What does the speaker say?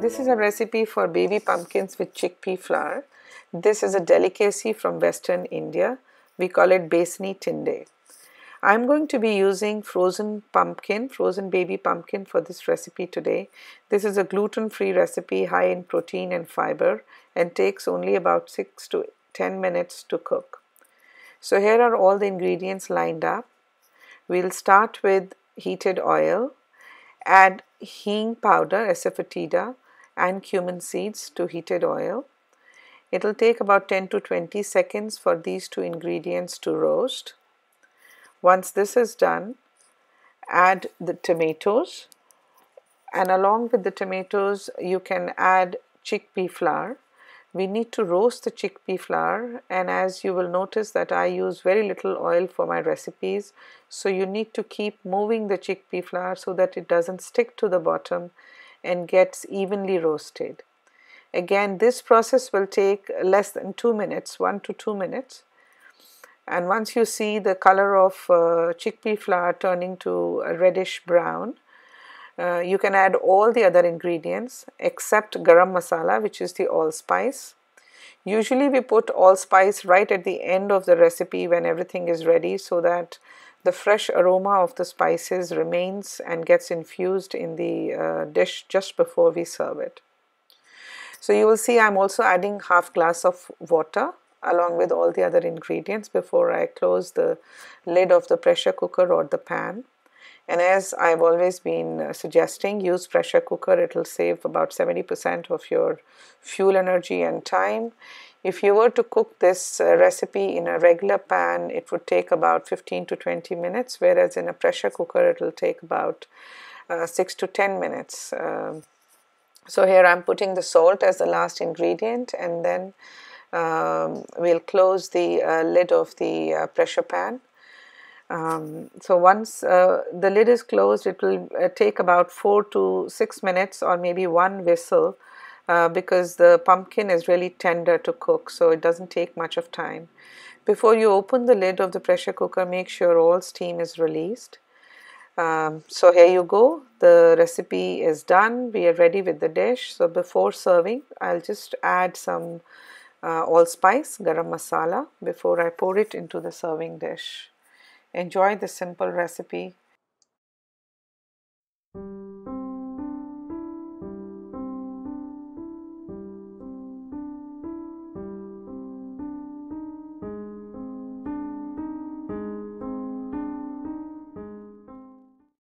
This is a recipe for baby pumpkins with chickpea flour. This is a delicacy from Western India. We call it besni tinde. I'm going to be using frozen baby pumpkin for this recipe today. This is a gluten-free recipe high in protein and fiber and takes only about 6 to 10 minutes to cook. So here are all the ingredients lined up. We'll start with heated oil. Add hing powder, asafoetida, and cumin seeds to heated oil. It will take about 10 to 20 seconds for these two ingredients to roast. Once this is done, add the tomatoes, and along with the tomatoes you can add chickpea flour. We need to roast the chickpea flour, and as you will notice that I use very little oil for my recipes, so you need to keep moving the chickpea flour so that it doesn't stick to the bottom and gets evenly roasted. Again, this process will take less than 2 minutes, 1 to 2 minutes. And once you see the color of chickpea flour turning to a reddish brown, you can add all the other ingredients except garam masala, which is the allspice. Usually we put allspice right at the end of the recipe when everything is ready, so that the fresh aroma of the spices remains and gets infused in the dish just before we serve it. So you will see I'm also adding half glass of water along with all the other ingredients before I close the lid of the pressure cooker or the pan. And as I've always been suggesting, use pressure cooker. It will save about 70% of your fuel, energy and time. If you were to cook this recipe in a regular pan, it would take about 15 to 20 minutes, whereas in a pressure cooker it will take about 6 to 10 minutes. So here I'm putting the salt as the last ingredient, and then we'll close the lid of the pressure pan. So once the lid is closed, it will take about 4 to 6 minutes or maybe one whistle because the pumpkin is really tender to cook, so it doesn't take much of time. Before you open the lid of the pressure cooker, make sure all steam is released. So here you go, the recipe is done. We are ready with the dish. So before serving, I'll just add some allspice, garam masala, before I pour it into the serving dish. Enjoy the simple recipe.